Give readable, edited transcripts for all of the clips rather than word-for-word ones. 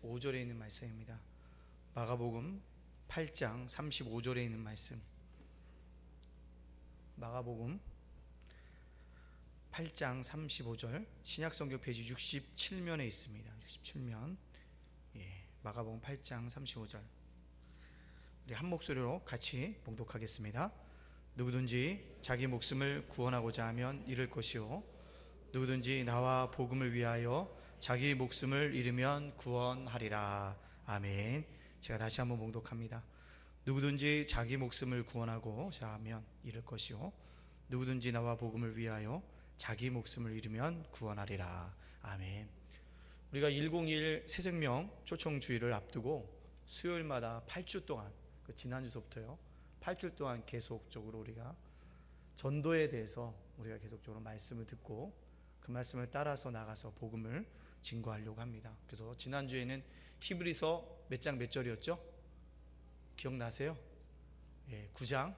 35절에 있는 말씀입니다. 마가복음 8장 35절에 있는 말씀. 마가복음 8장 35절 신약성경 페이지 67면에 있습니다. 67면. 마가복음 8장 35절. 우리 한 목소리로 같이 봉독하겠습니다. 누구든지 자기 목숨을 구원하고자 하면 잃을 것이요 누구든지 나와 복음을 위하여 자기 목숨을 잃으면 구원하리라. 아멘. 제가 다시 한번 봉독합니다. 누구든지 자기 목숨을 구원하고자 하면 잃을 것이요 누구든지 나와 복음을 위하여 자기 목숨을 잃으면 구원하리라. 아멘. 우리가 101 새생명 초청주의를 앞두고 수요일마다 8주 동안, 지난주서부터요 8주 동안 계속적으로 우리가 전도에 대해서 우리가 계속적으로 말씀을 듣고 그 말씀을 따라서 나가서 복음을 증거하려고 합니다. 그래서 지난주에는 히브리서 몇 장 몇 절이었죠? 기억나세요? 9장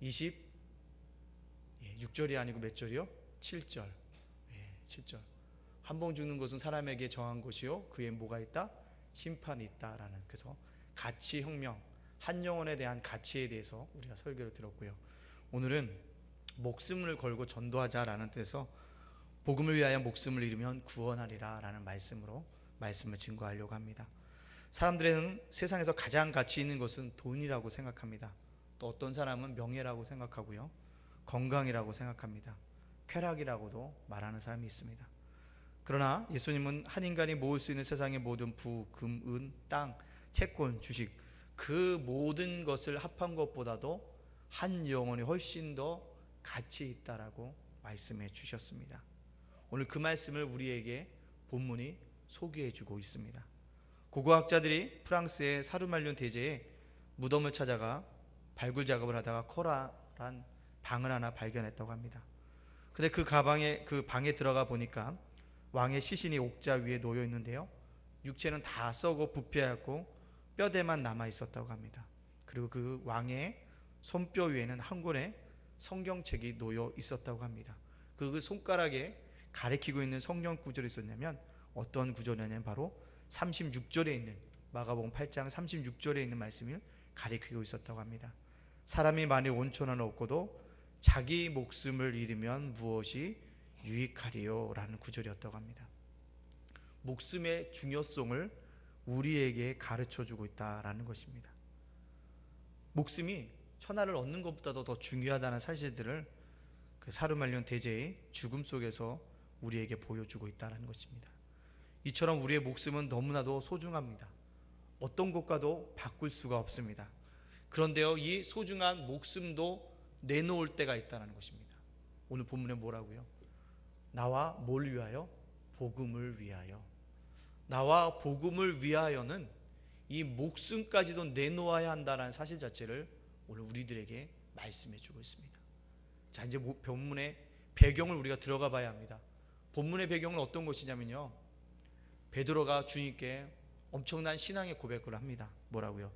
26절이 아니고 몇 절이요? 7절. 7절. 한 번 죽는 것은 사람에게 정한 것이요 그에 뭐가 있다? 심판이 있다라는. 그래서 가치혁명, 한 영혼에 대한 가치에 대해서 우리가 설교를 들었고요. 오늘은 목숨을 걸고 전도하자라는 뜻에서 복음을 위하여 목숨을 잃으면 구원하리라 라는 말씀으로 말씀을 증거하려고 합니다. 사람들은 세상에서 가장 가치 있는 것은 돈이라고 생각합니다. 또 어떤 사람은 명예라고 생각하고요, 건강이라고 생각합니다. 쾌락이라고도 말하는 사람이 있습니다. 그러나 예수님은 한 인간이 모을 수 있는 세상의 모든 부, 금, 은, 땅, 채권, 주식, 그 모든 것을 합한 것보다도 한 영혼이 훨씬 더 가치 있다라고 말씀해 주셨습니다. 오늘 그 말씀을 우리에게 본문이 소개해 주고 있습니다. 고고학자들이 프랑스의 사르말륜 대제에 무덤을 찾아가 발굴 작업을 하다가 코라란 방을 하나 발견했다고 합니다. 근데 그 방에 들어가 보니까 왕의 시신이 옥자 위에 놓여 있는데요, 육체는 다 썩어 부패하고 뼈대만 남아 있었다고 합니다. 그리고 그 왕의 손뼈 위에는 한 권의 성경책이 놓여 있었다고 합니다. 그 손가락에 가리키고 있는 성경 구절이 있었냐면 어떤 구절이냐면 바로 36절에 있는 마가복음 8장 36절에 있는 말씀을 가리키고 있었다고 합니다. 사람이 만일 온천 하나 얻고도 자기 목숨을 잃으면 무엇이 유익하리요? 라는 구절이었다고 합니다. 목숨의 중요성을 우리에게 가르쳐주고 있다라는 것입니다. 목숨이 천하를 얻는 것보다도 더 중요하다는 사실들을 그 사르말륜 대제의 죽음 속에서 우리에게 보여주고 있다는 것입니다. 이처럼 우리의 목숨은 너무나도 소중합니다. 어떤 것과도 바꿀 수가 없습니다. 그런데요, 이 소중한 목숨도 내놓을 때가 있다는 것입니다. 오늘 본문에 뭐라고요? 나와 뭘 위하여? 복음을 위하여. 나와 복음을 위하여는 이 목숨까지도 내놓아야 한다는 사실 자체를 오늘 우리들에게 말씀해 주고 있습니다. 자, 이제 본문의 배경을 우리가 들어가 봐야 합니다. 본문의 배경은 어떤 것이냐면요, 베드로가 주님께 엄청난 신앙의 고백을 합니다. 뭐라고요?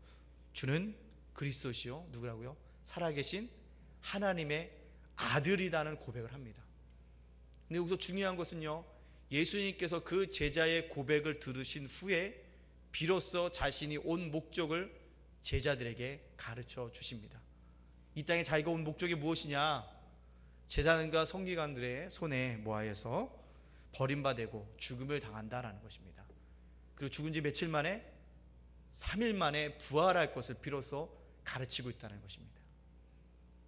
주는 그리스도시요 누구라고요? 살아계신 하나님의 아들이라는 고백을 합니다. 근데 여기서 중요한 것은요, 예수님께서 그 제자의 고백을 들으신 후에 비로소 자신이 온 목적을 제자들에게 가르쳐 주십니다. 이 땅에 자기가 온 목적이 무엇이냐? 제자들과 성기관들의 손에 모하여서 버림받고 죽음을 당한다라는 것입니다. 그리고 죽은 지 며칠 만에 3일 만에 부활할 것을 비로소 가르치고 있다는 것입니다.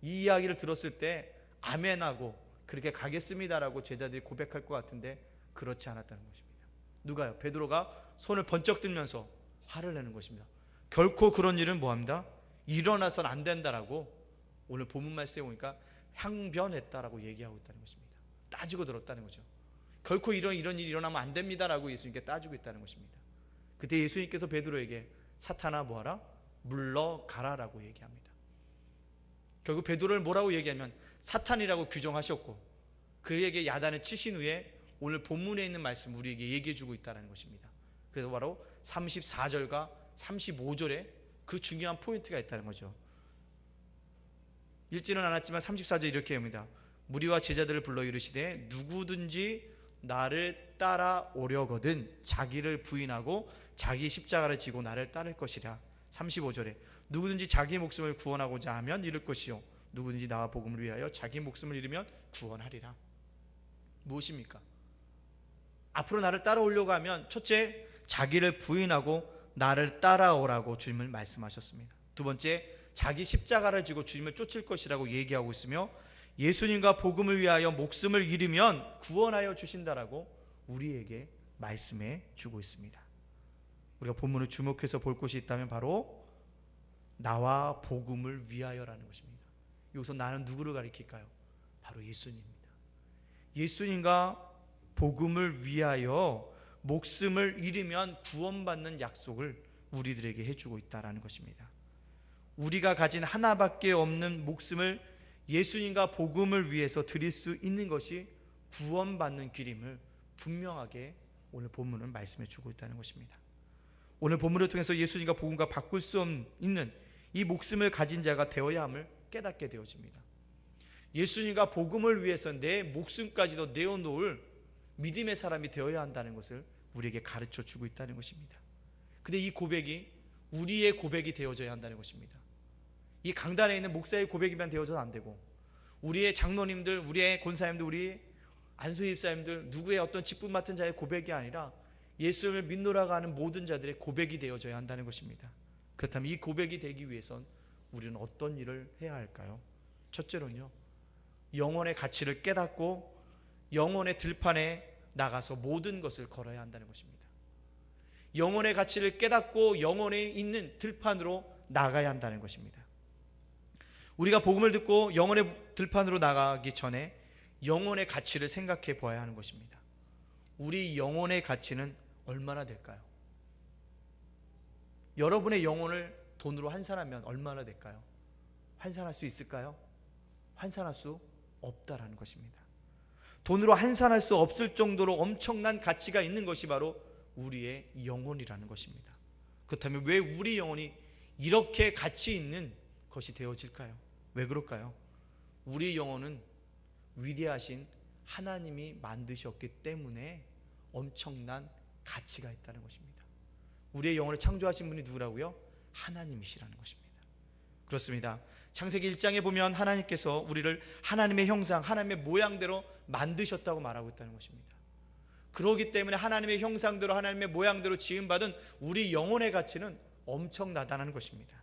이 이야기를 들었을 때 아멘하고 그렇게 가겠습니다라고 제자들이 고백할 것 같은데 그렇지 않았다는 것입니다. 누가요? 베드로가 손을 번쩍 들면서 화를 내는 것입니다. 결코 그런 일은 뭐합니다? 일어나선 안 된다라고 오늘 본문 말씀에 보니까 항변했다라고 얘기하고 있다는 것입니다. 따지고 들었다는 거죠. 결코 이런 일이 일어나면 안 됩니다라고 예수님께 따지고 있다는 것입니다. 그때 예수님께서 베드로에게 사탄아 뭐하라? 물러가라라고 얘기합니다. 결국 베드로를 뭐라고 얘기하면 사탄이라고 규정하셨고 그에게 야단을 치신 후에 오늘 본문에 있는 말씀 우리에게 얘기해 주고 있다는 것입니다. 그래서 바로 34절과 35절에 그 중요한 포인트가 있다는 거죠. 읽지는 않았지만 34절 이렇게 합니다. 무리와 제자들을 불러 이르시되 누구든지 나를 따라오려거든 자기를 부인하고 자기 십자가를 지고 나를 따를 것이라. 35절에 누구든지 자기 목숨을 구원하고자 하면 잃을 것이요 누구든지 나와 복음을 위하여 자기 목숨을 잃으면 구원하리라. 무엇입니까? 앞으로 나를 따라오려고 하면 첫째, 자기를 부인하고 나를 따라오라고 주님을 말씀하셨습니다. 두 번째, 자기 십자가를 지고 주님을 쫓을 것이라고 얘기하고 있으며, 예수님과 복음을 위하여 목숨을 잃으면 구원하여 주신다라고 우리에게 말씀해 주고 있습니다. 우리가 본문을 주목해서 볼 것이 있다면 바로 나와 복음을 위하여라는 것입니다. 여기서 나는 누구를 가리킬까요? 바로 예수님입니다. 예수님과 복음을 위하여 목숨을 잃으면 구원받는 약속을 우리들에게 해주고 있다는 것입니다. 우리가 가진 하나밖에 없는 목숨을 예수님과 복음을 위해서 드릴 수 있는 것이 구원받는 길임을 분명하게 오늘 본문은 말씀해 주고 있다는 것입니다. 오늘 본문을 통해서 예수님과 복음과 바꿀 수 있는 이 목숨을 가진 자가 되어야 함을 깨닫게 되어집니다. 예수님과 복음을 위해서 내 목숨까지도 내어놓을 믿음의 사람이 되어야 한다는 것을 우리에게 가르쳐 주고 있다는 것입니다. 근데 이 고백이 우리의 고백이 되어져야 한다는 것입니다. 이 강단에 있는 목사의 고백이면 되어져도 안 되고, 우리의 장로님들, 우리의 권사님들, 우리 안수집사님들, 누구의 어떤 직분 맡은 자의 고백이 아니라 예수를 믿노라고 하는 모든 자들의 고백이 되어져야 한다는 것입니다. 그렇다면 이 고백이 되기 위해선 우리는 어떤 일을 해야 할까요? 첫째로는요, 영혼의 가치를 깨닫고 영혼의 들판에 나가서 모든 것을 걸어야 한다는 것입니다. 영혼의 가치를 깨닫고 영혼에 있는 들판으로 나가야 한다는 것입니다. 우리가 복음을 듣고 영혼의 들판으로 나가기 전에 영혼의 가치를 생각해 보아야 하는 것입니다. 우리 영혼의 가치는 얼마나 될까요? 여러분의 영혼을 돈으로 환산하면 얼마나 될까요? 환산할 수 있을까요? 환산할 수 없다라는 것입니다. 돈으로 환산할 수 없을 정도로 엄청난 가치가 있는 것이 바로 우리의 영혼이라는 것입니다. 그렇다면 왜 우리 영혼이 이렇게 가치 있는 것이 되어질까요? 왜 그럴까요? 우리 영혼은 위대하신 하나님이 만드셨기 때문에 엄청난 가치가 있다는 것입니다. 우리의 영혼을 창조하신 분이 누구라고요? 하나님이시라는 것입니다. 그렇습니다. 창세기 1장에 보면 하나님께서 우리를 하나님의 형상, 하나님의 모양대로 만드셨다고 말하고 있다는 것입니다. 그렇기 때문에 하나님의 형상대로, 하나님의 모양대로 지음받은 우리 영혼의 가치는 엄청나다는 것입니다.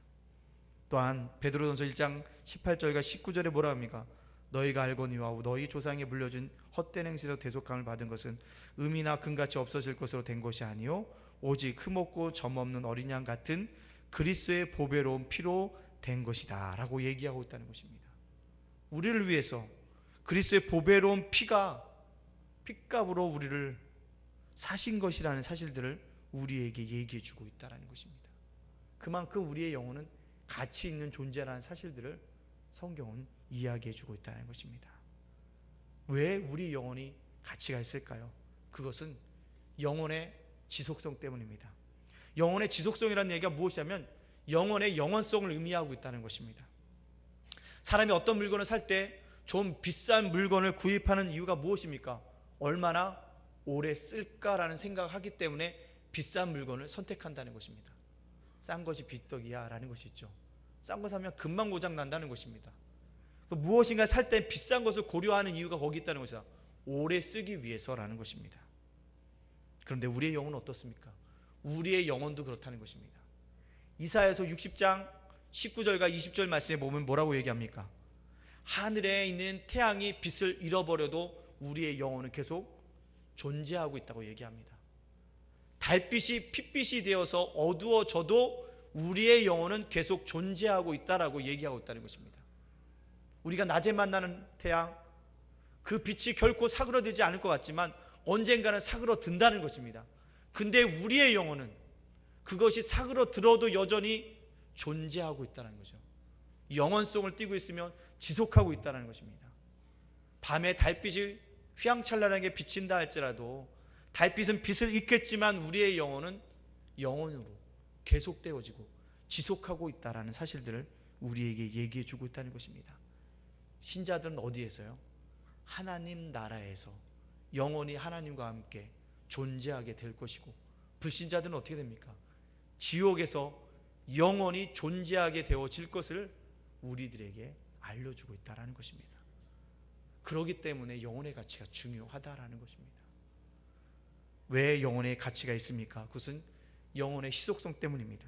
또한 베드로전서 1장 18절과 19절에 뭐라 합니까? 너희가 알거니와 너희 조상에 물려준 헛된 행실로 대속함을 받은 것은 음이나 금같이 없어질 것으로 된 것이 아니요 오직 흠없고 점없는 어린 양 같은 그리스도의 보배로운 피로 된 것이다 라고 얘기하고 있다는 것입니다. 우리를 위해서 그리스도의 보배로운 피가 핏값으로 우리를 사신 것이라는 사실들을 우리에게 얘기해 주고 있다는 것입니다. 그만큼 우리의 영혼은 가치 있는 존재라는 사실들을 성경은 이야기해 주고 있다는 것입니다. 왜 우리 영혼이 가치가 있을까요? 그것은 영혼의 지속성 때문입니다. 영혼의 지속성이라는 얘기가 무엇이냐면 영혼의 영원성을 의미하고 있다는 것입니다. 사람이 어떤 물건을 살 때 좀 비싼 물건을 구입하는 이유가 무엇입니까? 얼마나 오래 쓸까라는 생각을 하기 때문에 비싼 물건을 선택한다는 것입니다. 싼 것이 비떡이야 라는 것이 있죠. 싼 거 사면 금방 고장 난다는 것입니다. 무엇인가 살 때 비싼 것을 고려하는 이유가 거기 있다는 것이다. 오래 쓰기 위해서라는 것입니다. 그런데 우리의 영혼은 어떻습니까? 우리의 영혼도 그렇다는 것입니다. 이사야서 60장 19절과 20절 말씀에 보면 뭐라고 얘기합니까? 하늘에 있는 태양이 빛을 잃어버려도 우리의 영혼은 계속 존재하고 있다고 얘기합니다. 달빛이 핏빛이 되어서 어두워져도 우리의 영혼은 계속 존재하고 있다라고 얘기하고 있다는 것입니다. 우리가 낮에 만나는 태양, 그 빛이 결코 사그러들지 않을 것 같지만 언젠가는 사그러든다는 것입니다. 근데 우리의 영혼은 그것이 사그러들어도 여전히 존재하고 있다는 거죠. 영원성을 띠고 있으면 지속하고 있다는 것입니다. 밤에 달빛이 휘황찬란하게 비친다 할지라도 달빛은 빛을 잃겠지만 우리의 영혼은 영원으로 계속되어지고 지속하고 있다는 사실들을 우리에게 얘기해 주고 있다는 것입니다. 신자들은 어디에서요? 하나님 나라에서 영원히 하나님과 함께 존재하게 될 것이고 불신자들은 어떻게 됩니까? 지옥에서 영원히 존재하게 되어질 것을 우리들에게 알려주고 있다는 것입니다. 그렇기 때문에 영혼의 가치가 중요하다라는 것입니다. 왜 영혼의 가치가 있습니까? 그것은 영혼의 희속성 때문입니다.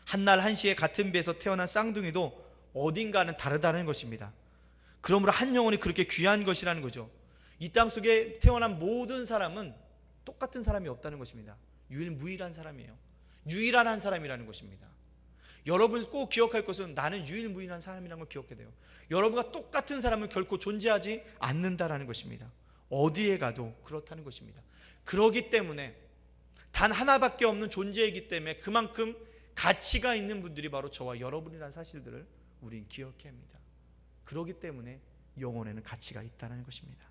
한날 한시에 같은 배에서 태어난 쌍둥이도 어딘가는 다르다는 것입니다. 그러므로 한 영혼이 그렇게 귀한 것이라는 거죠. 이 땅 속에 태어난 모든 사람은 똑같은 사람이 없다는 것입니다. 유일무이한 사람이에요. 유일한 한 사람이라는 것입니다. 여러분 꼭 기억할 것은 나는 유일무이한 사람이라는 걸 기억해야 돼요. 여러분과 똑같은 사람은 결코 존재하지 않는다라는 것입니다. 어디에 가도 그렇다는 것입니다. 그렇기 때문에 단 하나밖에 없는 존재이기 때문에 그만큼 가치가 있는 분들이 바로 저와 여러분이라는 사실들을 우린 기억해야 합니다. 그렇기 때문에 영혼에는 가치가 있다는 것입니다.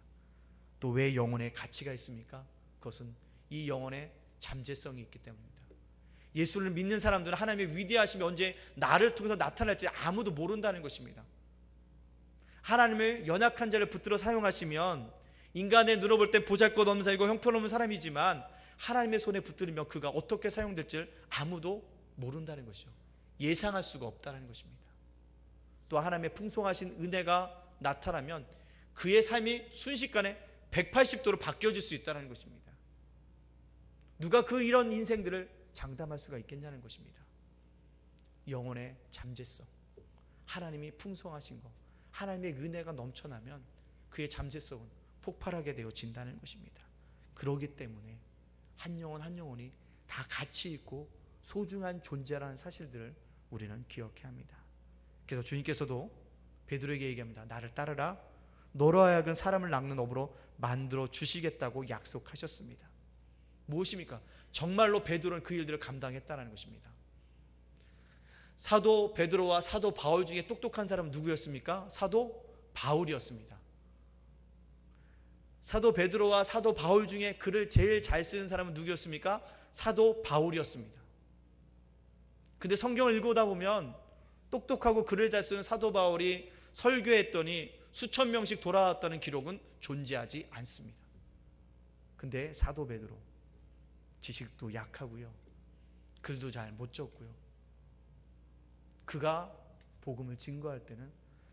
또 왜 영혼에 가치가 있습니까? 그것은 이 영혼의 잠재성이 있기 때문입니다. 예수를 믿는 사람들은 하나님의 위대하심이 언제 나를 통해서 나타날지 아무도 모른다는 것입니다. 하나님을 연약한 자를 붙들어 사용하시면 인간의 눈으로 볼 때 보잘것없는 사람이고 형편없는 사람이지만 하나님의 손에 붙들면 그가 어떻게 사용될지를 아무도 모른다는 것이죠. 예상할 수가 없다는 것입니다. 또 하나님의 풍성하신 은혜가 나타나면 그의 삶이 순식간에 180도로 바뀌어질 수 있다는 것입니다. 누가 이런 인생들을 장담할 수가 있겠냐는 것입니다. 영혼의 잠재성, 하나님이 풍성하신 것, 하나님의 은혜가 넘쳐나면 그의 잠재성은 폭발하게 되어진다는 것입니다. 그렇기 때문에 한 영혼 한 영혼이 다 가치 있고 소중한 존재라는 사실들을 우리는 기억해야 합니다. 그래서 주님께서도 베드로에게 얘기합니다. 나를 따르라. 너로 하여금 사람을 낚는 업으로 만들어 주시겠다고 약속하셨습니다. 무엇입니까? 정말로 베드로는 그 일들을 감당했다는 것입니다. 사도 베드로와 사도 바울 중에 똑똑한 사람은 누구였습니까? 사도 바울이었습니다. 사도 베드로와 사도 바울 중에 글을 제일 잘 쓰는 사람은 누구였습니까? 사도 바울이었습니다. 근데 성경을 읽어오다 보면 똑똑하고 글을 잘 쓰는 사도 바울이 설교했더니 수천 명씩 돌아왔다는 기록은 존재하지 않습니다. 근데 사도 베드로 지식도 약하고요, 글도 잘 못 적고요, 그가 복음을 증거할 때는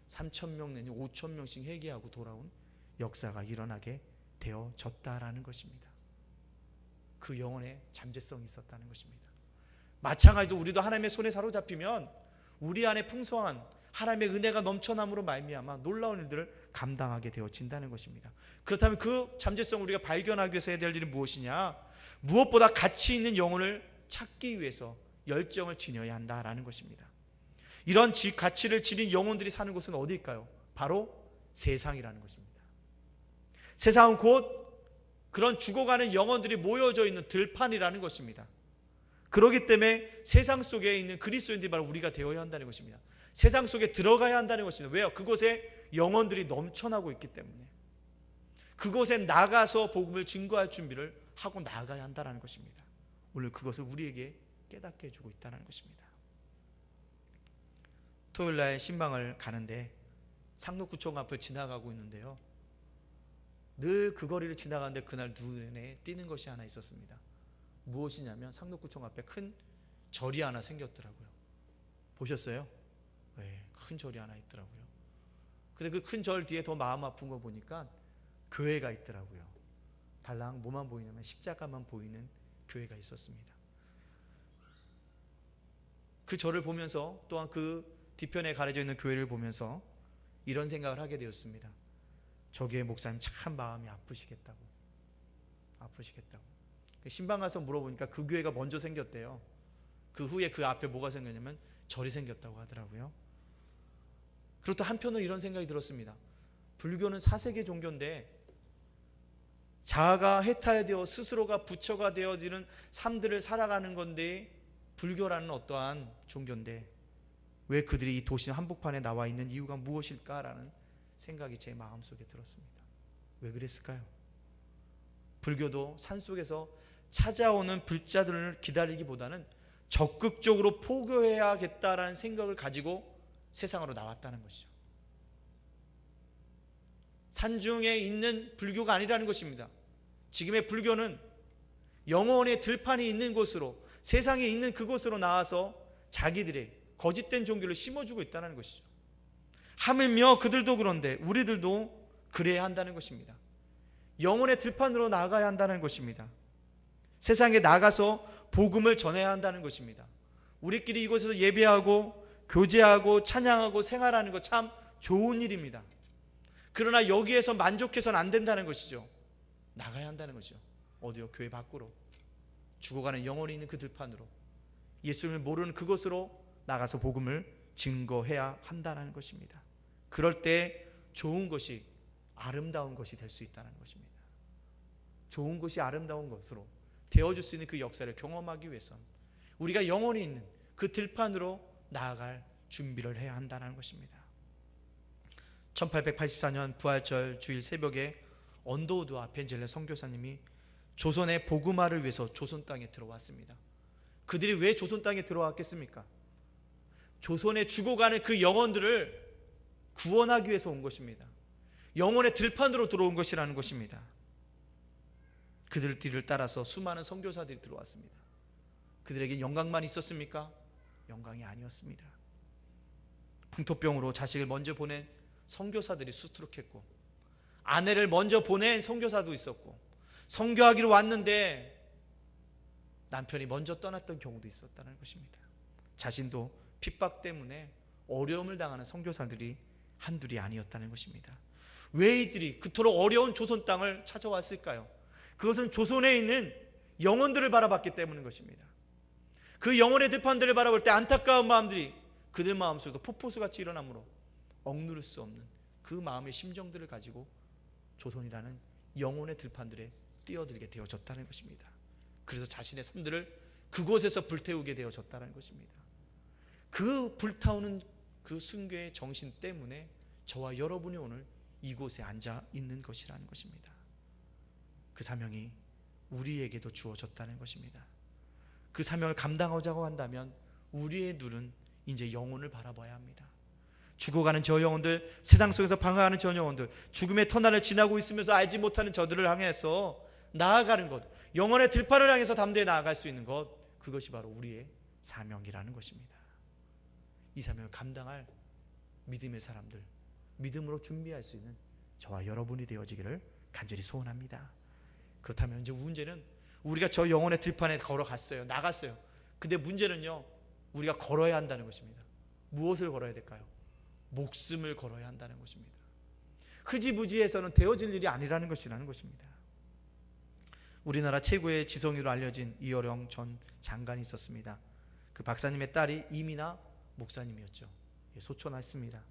3,000명 내지 5,000명씩 회개하고 돌아온 역사가 일어나게 되어졌다라는 것입니다. 그 영혼의 잠재성이 있었다는 것입니다. 마찬가지로 우리도 하나님의 손에 사로잡히면 우리 안에 풍성한 하나님의 은혜가 넘쳐남으로 말미암아 놀라운 일들을 감당하게 되어진다는 것입니다. 그렇다면 그 잠재성을 우리가 발견하기 위해서 해야 될 일은 무엇이냐? 무엇보다 가치 있는 영혼을 찾기 위해서 열정을 지녀야 한다라는 것입니다. 이런 가치를 지닌 영혼들이 사는 곳은 어디일까요? 바로 세상이라는 것입니다. 세상은 곧 그런 죽어가는 영혼들이 모여져 있는 들판이라는 것입니다. 그렇기 때문에 세상 속에 있는 그리스도인들이 바로 우리가 되어야 한다는 것입니다. 세상 속에 들어가야 한다는 것입니다. 왜요? 그곳에 영혼들이 넘쳐나고 있기 때문에 그곳에 나가서 복음을 증거할 준비를 하고 나가야 한다는 것입니다. 오늘 그것을 우리에게 깨닫게 해주고 있다는 것입니다. 토요일날 신방을 가는데 상록구청 앞을 지나가고 있는데요, 늘 그 거리를 지나가는데 그날 눈에 띄는 것이 하나 있었습니다. 무엇이냐면 상록구청 앞에 큰 절이 하나 생겼더라고요. 보셨어요? 네, 큰 절이 하나 있더라고요. 근데 그 큰 절 뒤에 더 마음 아픈 거 보니까 교회가 있더라고요. 달랑 뭐만 보이냐면 십자가만 보이는 교회가 있었습니다. 그 절을 보면서 또한 그 뒤편에 가려져 있는 교회를 보면서 이런 생각을 하게 되었습니다. 저 교회 목사님 참 마음이 아프시겠다고. 신방 가서 물어보니까 그 교회가 먼저 생겼대요. 그 후에 그 앞에 뭐가 생겼냐면 절이 생겼다고 하더라고요. 그리고 또 한편으로 이런 생각이 들었습니다. 불교는 4세계 종교인데 자아가 해탈되어 스스로가 부처가 되어지는 삶들을 살아가는 건데, 불교라는 어떠한 종교인데 왜 그들이 이 도시 한복판에 나와 있는 이유가 무엇일까라는 생각이 제 마음속에 들었습니다. 왜 그랬을까요? 불교도 산속에서 찾아오는 불자들을 기다리기보다는 적극적으로 포교해야겠다라는 생각을 가지고 세상으로 나왔다는 것이죠. 산중에 있는 불교가 아니라는 것입니다. 지금의 불교는 영혼의 들판이 있는 곳으로, 세상에 있는 그곳으로 나와서 자기들의 거짓된 종교를 심어주고 있다는 것이죠. 하물며 그들도 그런데 우리들도 그래야 한다는 것입니다. 영혼의 들판으로 나가야 한다는 것입니다. 세상에 나가서 복음을 전해야 한다는 것입니다. 우리끼리 이곳에서 예배하고 교제하고 찬양하고 생활하는 것 참 좋은 일입니다. 그러나 여기에서 만족해서는 안 된다는 것이죠. 나가야 한다는 것이죠. 어디요? 교회 밖으로, 죽어가는 영혼이 있는 그 들판으로, 예수님을 모르는 그곳으로 나가서 복음을 증거해야 한다는 것입니다. 그럴 때 좋은 것이 아름다운 것이 될 수 있다는 것입니다. 좋은 것이 아름다운 것으로 되어줄 수 있는 그 역사를 경험하기 위해선 우리가 영혼이 있는 그 들판으로 나아갈 준비를 해야 한다는 것입니다. 1884년 부활절 주일 새벽에 언더우드와 벤젤레 선교사님이 조선의 복음화를 위해서 조선 땅에 들어왔습니다. 그들이 왜 조선 땅에 들어왔겠습니까? 조선에 죽어가는 그 영혼들을 구원하기 위해서 온 것입니다. 영혼의 들판으로 들어온 것이라는 것입니다. 그들 뒤를 따라서 수많은 선교사들이 들어왔습니다. 그들에게 영광만 있었습니까? 영광이 아니었습니다. 풍토병으로 자식을 먼저 보낸 선교사들이 수두룩했고, 아내를 먼저 보낸 선교사도 있었고, 선교하기로 왔는데 남편이 먼저 떠났던 경우도 있었다는 것입니다. 자신도 핍박 때문에 어려움을 당하는 선교사들이 한둘이 아니었다는 것입니다. 왜 이들이 그토록 어려운 조선 땅을 찾아왔을까요? 그것은 조선에 있는 영혼들을 바라봤기 때문인 것입니다. 그 영혼의 들판들을 바라볼 때 안타까운 마음들이 그들 마음속에서 폭포수같이 일어나므로 억누를 수 없는 그 마음의 심정들을 가지고 조선이라는 영혼의 들판들에 뛰어들게 되어졌다는 것입니다. 그래서 자신의 삶들을 그곳에서 불태우게 되어졌다는 것입니다. 그 불타오는 그 순교의 정신 때문에 저와 여러분이 오늘 이곳에 앉아 있는 것이라는 것입니다. 그 사명이 우리에게도 주어졌다는 것입니다. 그 사명을 감당하자고 한다면 우리의 눈은 이제 영혼을 바라봐야 합니다. 죽어가는 저 영혼들, 세상 속에서 방황하는 저 영혼들, 죽음의 터널을 지나고 있으면서 알지 못하는 저들을 향해서 나아가는 것, 영혼의 들판을 향해서 담대히 나아갈 수 있는 것, 그것이 바로 우리의 사명이라는 것입니다. 이 사명을 감당할 믿음의 사람들, 믿음으로 준비할 수 있는 저와 여러분이 되어지기를 간절히 소원합니다. 그렇다면 이제 문제는 우리가 저 영혼의 들판에 걸어갔어요. 나갔어요. 근데 문제는요, 우리가 걸어야 한다는 것입니다. 무엇을 걸어야 될까요? 목숨을 걸어야 한다는 것입니다. 흐지부지해서는 되어질 일이 아니라는 것이라는 것입니다. 우리나라 최고의 지성인으로 알려진 이어령 전 장관이 있었습니다. 그 박사님의 딸이 이민아 목사님이었죠. 소천했습니다.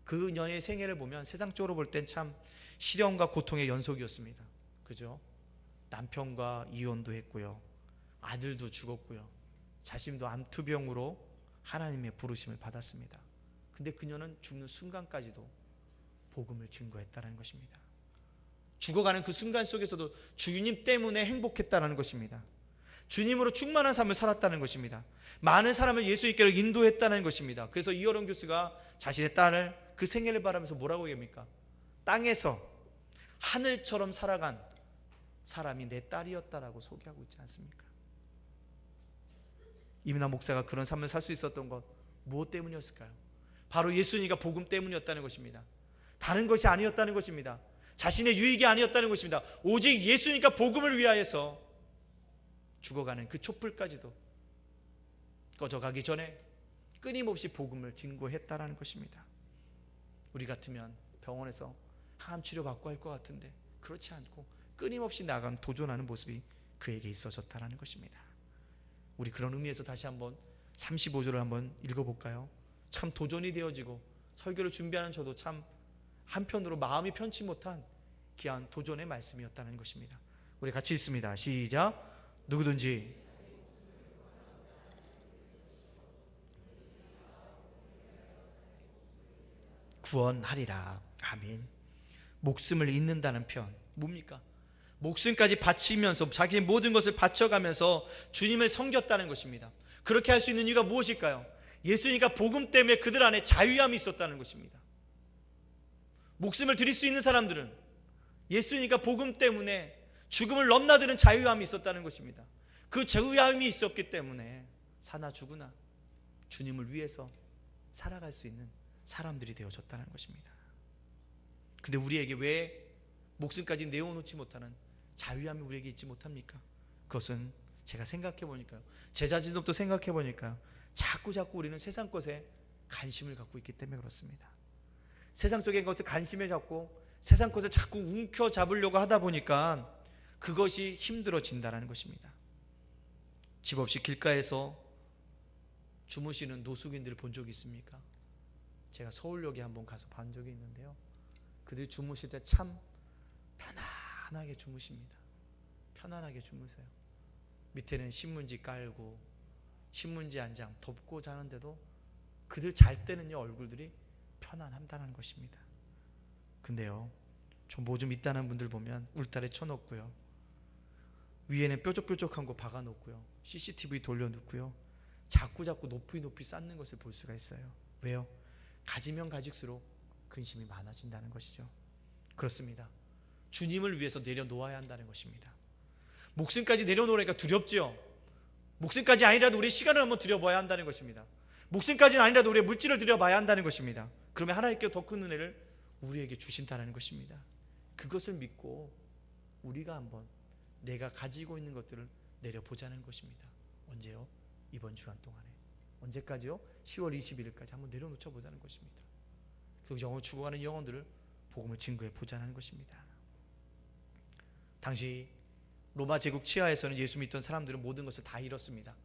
그녀의 생애를 보면 세상적으로 볼 땐 참 시련과 고통의 연속이었습니다. 그죠? 남편과 이혼도 했고요, 아들도 죽었고요, 자신도 암투병으로 하나님의 부르심을 받았습니다. 근데 그녀는 죽는 순간까지도 복음을 증거했다는 것입니다. 죽어가는 그 순간 속에서도 주님 때문에 행복했다는 것입니다. 주님으로 충만한 삶을 살았다는 것입니다. 많은 사람을 예수 있게로 인도했다는 것입니다. 그래서 이어령 교수가 자신의 딸을 그 생애를 바라면서 뭐라고 얘기합니까? 땅에서 하늘처럼 살아간 사람이 내 딸이었다라고 소개하고 있지 않습니까? 이민아 목사가 그런 삶을 살 수 있었던 것 무엇 때문이었을까요? 바로 예수님과 복음 때문이었다는 것입니다. 다른 것이 아니었다는 것입니다. 자신의 유익이 아니었다는 것입니다. 오직 예수님과 복음을 위하여서 죽어가는 그 촛불까지도 꺼져가기 전에 끊임없이 복음을 증거했다는 것입니다. 우리 같으면 병원에서 항암 치료 받고 할 것 같은데 그렇지 않고 끊임없이 나아가는 도전하는 모습이 그에게 있어졌다는 것입니다. 우리 그런 의미에서 다시 한번 35절을 한번 읽어볼까요? 참 도전이 되어지고 설교를 준비하는 저도 참 한편으로 마음이 편치 못한 귀한 도전의 말씀이었다는 것입니다. 우리 같이 읽습니다. 시작. 누구든지 구원하리라. 아멘. 목숨을 잃는다는 편 뭡니까? 목숨까지 바치면서 자기의 모든 것을 바쳐가면서 주님을 섬겼다는 것입니다. 그렇게 할 수 있는 이유가 무엇일까요? 예수님과 복음 때문에 그들 안에 자유함이 있었다는 것입니다. 목숨을 드릴 수 있는 사람들은 예수님과 복음 때문에 죽음을 넘나드는 자유함이 있었다는 것입니다. 그 자유함이 있었기 때문에 사나 죽으나 주님을 위해서 살아갈 수 있는 사람들이 되어졌다는 것입니다. 근데 우리에게 왜 목숨까지 내어놓지 못하는 자유함이 우리에게 있지 못합니까? 그것은 제가 생각해 보니까요, 제 자신도 생각해 보니까요, 자꾸 우리는 세상 것에 관심을 갖고 있기 때문에 그렇습니다. 세상 속의 것에 관심을 잡고 세상 것을 자꾸 움켜잡으려고 하다 보니까 그것이 힘들어진다는 것입니다. 집 없이 길가에서 주무시는 노숙인들을 본 적이 있습니까? 제가 서울역에 한번 가서 본 적이 있는데요, 그들이 주무실 때 참 편안하게 주무십니다. 편안하게 주무세요. 밑에는 신문지 깔고 신문지 한 장 덮고 자는데도 그들 잘 때는요, 얼굴들이 편안하다는 것입니다. 근데요, 좀 뭐 좀 있다는 분들 보면 울타리 쳐놓고요, 위에는 뾰족뾰족한 거 박아놓고요, CCTV 돌려놓고요, 자꾸 높이 쌓는 것을 볼 수가 있어요. 왜요? 가지면 가질수록 근심이 많아진다는 것이죠. 그렇습니다. 주님을 위해서 내려놓아야 한다는 것입니다. 목숨까지 내려놓으니까 두렵죠. 목숨까지 아니라도 우리의 시간을 한번 들여봐야 한다는 것입니다. 목숨까지는 아니라도 우리의 물질을 들여봐야 한다는 것입니다. 그러면 하나님께 더 큰 은혜를 우리에게 주신다는 것입니다. 그것을 믿고 우리가 한번 내가 가지고 있는 것들을 내려보자는 것입니다. 언제요? 이번 주간 동안에. 언제까지요? 10월 21일까지 한번 내려놓자 보자는 것입니다. 그 영혼 죽어가는 영혼들을 복음을 증거해 보자는 것입니다. 당시 로마 제국 치하에서는 예수 믿던 사람들은 모든 것을 다 잃었습니다.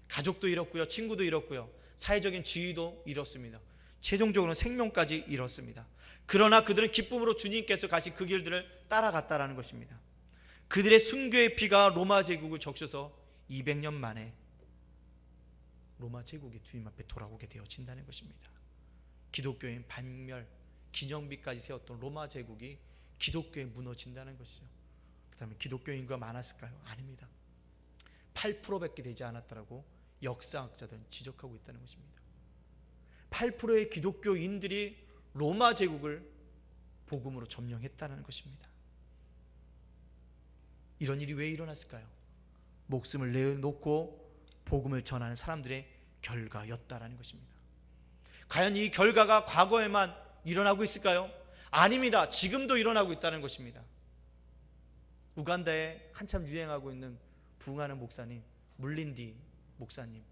가족도 잃었고요, 친구도 잃었고요, 사회적인 지위도 잃었습니다. 최종적으로는 생명까지 잃었습니다. 그러나 그들은 기쁨으로 주님께서 가신 그 길들을 따라갔다라는 것입니다. 그들의 순교의 피가 로마 제국을 적셔서 200년 만에 로마 제국이 주님 앞에 돌아오게 되어진다는 것입니다. 기독교인 반멸 기념비까지 세웠던 로마 제국이 기독교에 무너진다는 것이죠. 그 다음에 기독교 인구가 많았을까요? 아닙니다. 8%밖에 되지 않았다라고 역사학자들은 지적하고 있다는 것입니다. 8%의 기독교인들이 로마 제국을 복음으로 점령했다는 것입니다. 이런 일이 왜 일어났을까요? 목숨을 내놓고 복음을 전하는 사람들의 결과였다라는 것입니다. 과연 이 결과가 과거에만 일어나고 있을까요? 아닙니다. 지금도 일어나고 있다는 것입니다. 우간다에 한참 유행하고 있는 부흥하는 목사님, 물린디 목사님,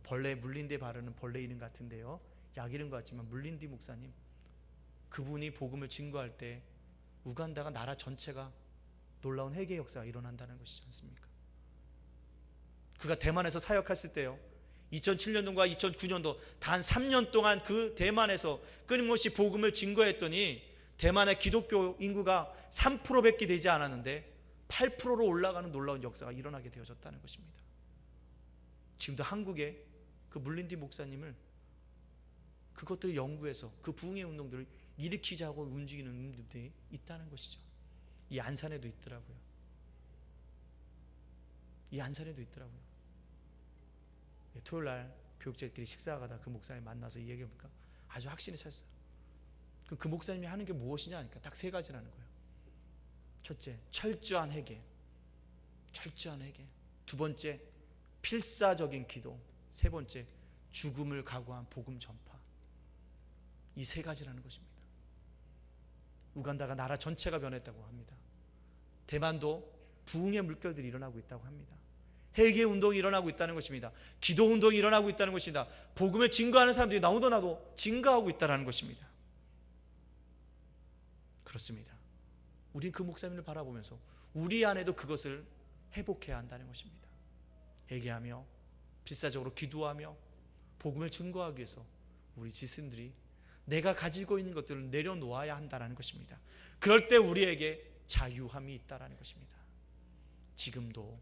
벌레 물린데 바르는 벌레 이름 같은데요, 약 이름 같지만 물린디 목사님, 그분이 복음을 증거할 때 우간다가 나라 전체가 놀라운 회개 역사가 일어난다는 것이지 않습니까? 그가 대만에서 사역했을 때요, 2007년도과 2009년도 단 3년 동안 그 대만에서 끊임없이 복음을 증거했더니 대만의 기독교 인구가 3%밖에 되지 않았는데 8%로 올라가는 놀라운 역사가 일어나게 되어졌다는 것입니다. 지금도 한국에 그 물린디 목사님을 그것들을 연구해서 그 부흥의 운동들을 일으키자고 움직이는 운동들이 있다는 것이죠. 이 안산에도 있더라고요. 이 안산에도 있더라고요. 토요일날 교육자들끼리 식사하다 그 목사님 만나서 이 얘기해보니까 아주 확신이 찼어요. 그 목사님이 하는 게 무엇이냐 하니까 딱 3가지라는 거예요. 첫째, 철저한 회개. 철저한 회개. 2번째, 필사적인 기도. 3번째, 죽음을 각오한 복음 전파. 이 3가지라는 것입니다. 우간다가 나라 전체가 변했다고 합니다. 대만도 부흥의 물결들이 일어나고 있다고 합니다. 회개 운동이 일어나고 있다는 것입니다. 기도 운동이 일어나고 있다는 것입니다. 복음을 증거하는 사람들이 나도 나도 증거하고 있다는 것입니다. 그렇습니다. 우린 그 목사님을 바라보면서 우리 안에도 그것을 회복해야 한다는 것입니다. 회개하며 필사적으로 기도하며 복음을 증거하기 위해서 우리 지스님들이 내가 가지고 있는 것들을 내려놓아야 한다는 것입니다. 그럴 때 우리에게 자유함이 있다는 것입니다. 지금도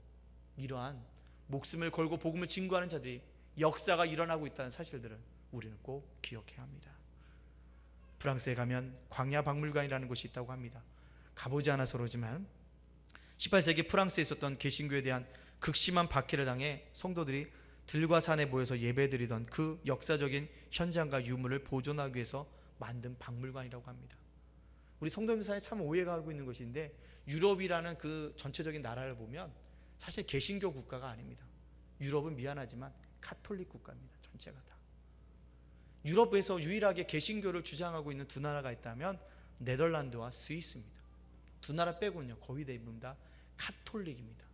이러한 목숨을 걸고 복음을 증거하는 자들이 역사가 일어나고 있다는 사실들을 우리는 꼭 기억해야 합니다. 프랑스에 가면 광야 박물관이라는 곳이 있다고 합니다. 가보지 않아서 그러지만 18세기 프랑스에 있었던 개신교에 대한 극심한 박해를 당해 성도들이 들과 산에 모여서 예배드리던 그 역사적인 현장과 유물을 보존하기 위해서 만든 박물관이라고 합니다. 우리 성도님들 사이에 참 오해가 하고 있는 것인데 유럽이라는 그 전체적인 나라를 보면 사실 개신교 국가가 아닙니다. 유럽은 미안하지만 카톨릭 국가입니다. 전체가 다. 유럽에서 유일하게 개신교를 주장하고 있는 두 나라가 있다면 네덜란드와 스위스입니다. 두 나라 빼고는요 거의 대부분 다 카톨릭입니다.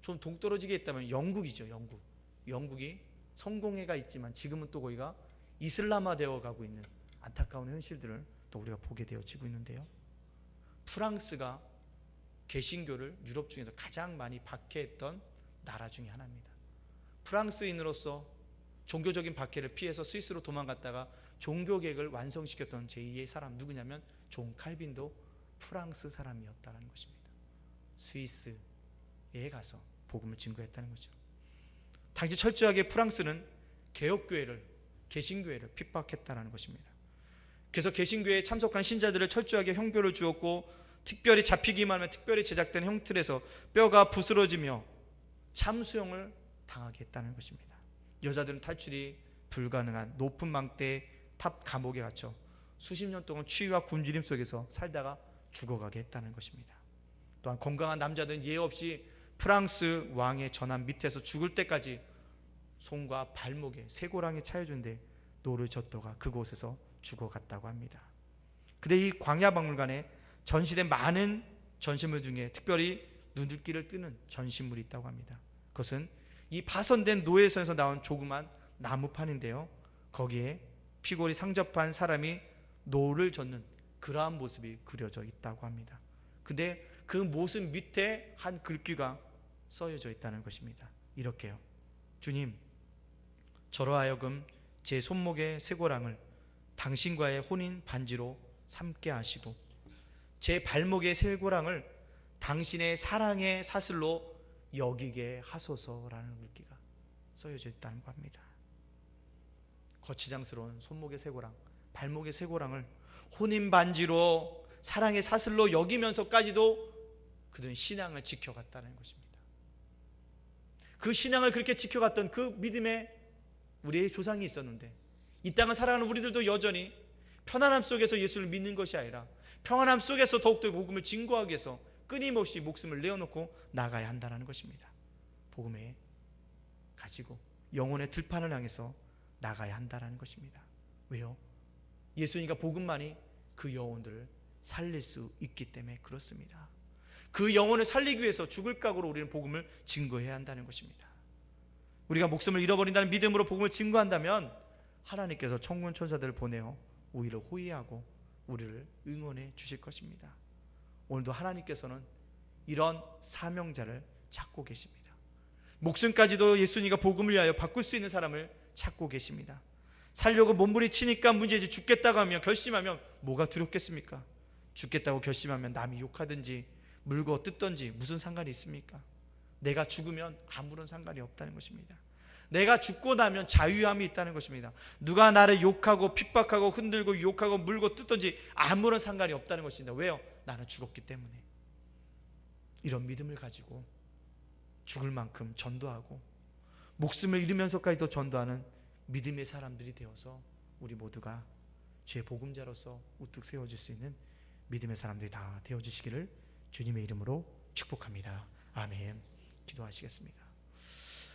좀 동떨어지게 있다면 영국이죠. 영국이 성공회가 있지만 지금은 또 거기가 이슬람화되어 가고 있는 안타까운 현실들을 또 우리가 보게 되어지고 있는데요. 프랑스가 개신교를 유럽 중에서 가장 많이 박해했던 나라 중에 하나입니다. 프랑스인으로서 종교적인 박해를 피해서 스위스로 도망갔다가 종교개혁을 완성시켰던 제2의 사람 누구냐면 존 칼빈도 프랑스 사람이었다는 것입니다. 스위스에 가서 복음을 증거했다는 거죠. 당시 철저하게 프랑스는 개혁교회를, 개신교회를 핍박했다는 것입니다. 그래서 개신교회에 참석한 신자들을 철저하게 형벌을 주었고 특별히 잡히기만 하면 특별히 제작된 형틀에서 뼈가 부스러지며 참수형을 당하게 했다는 것입니다. 여자들은 탈출이 불가능한 높은 망대의 탑 감옥에 갇혀 수십 년 동안 추위와 굶주림 속에서 살다가 죽어가게 했다는 것입니다. 또한 건강한 남자들은 예의 없이 프랑스 왕의 전함 밑에서 죽을 때까지 손과 발목에 쇠고랑이 차여준 데 노를 젓다가 그곳에서 죽어갔다고 합니다. 근데 이 광야박물관에 전시된 많은 전시물 중에 특별히 눈길을 뜨는 전시물이 있다고 합니다. 그것은 이 파손된 노예선에서 나온 조그만 나무판인데요, 거기에 피골이 상접한 사람이 노를 젓는 그러한 모습이 그려져 있다고 합니다. 근데 그 모습 밑에 한 글귀가 써여져 있다는 것입니다. 이렇게요. 주님, 저로 하여금 제 손목의 쇠고랑을 당신과의 혼인 반지로 삼게 하시고 제 발목의 쇠고랑을 당신의 사랑의 사슬로 여기게 하소서라는 글귀가 써여져 있다는 겁니다. 거치장스러운 손목의 쇠고랑, 발목의 쇠고랑을 혼인 반지로 사랑의 사슬로 여기면서까지도 그들은 신앙을 지켜갔다는 것입니다. 그 신앙을 그렇게 지켜갔던 그 믿음에 우리의 조상이 있었는데 이 땅을 살아가는 우리들도 여전히 편안함 속에서 예수를 믿는 것이 아니라 평안함 속에서 더욱더 복음을 증거하기 위해서 끊임없이 목숨을 내어놓고 나가야 한다는 것입니다. 복음에 가지고 영혼의 들판을 향해서 나가야 한다는 것입니다. 왜요? 예수님과 복음만이 그 영혼들을 살릴 수 있기 때문에 그렇습니다. 그 영혼을 살리기 위해서 죽을 각오로 우리는 복음을 증거해야 한다는 것입니다. 우리가 목숨을 잃어버린다는 믿음으로 복음을 증거한다면 하나님께서 천군 천사들을 보내어 우리를 호위하고 우리를 응원해 주실 것입니다. 오늘도 하나님께서는 이런 사명자를 찾고 계십니다. 목숨까지도 예수님과 복음을 위하여 바꿀 수 있는 사람을 찾고 계십니다. 살려고 몸부림치니까 문제지. 죽겠다고 하면, 결심하면 뭐가 두렵겠습니까? 죽겠다고 결심하면 남이 욕하든지 물고 뜯든지 무슨 상관이 있습니까? 내가 죽으면 아무런 상관이 없다는 것입니다. 내가 죽고 나면 자유함이 있다는 것입니다. 누가 나를 욕하고 핍박하고 흔들고 욕하고 물고 뜯든지 아무런 상관이 없다는 것입니다. 왜요? 나는 죽었기 때문에. 이런 믿음을 가지고 죽을 만큼 전도하고 목숨을 잃으면서까지도 전도하는 믿음의 사람들이 되어서 우리 모두가 죄 복음자로서 우뚝 세워질 수 있는 믿음의 사람들이 다 되어주시기를 주님의 이름으로 축복합니다. 아멘. 기도하시겠습니다.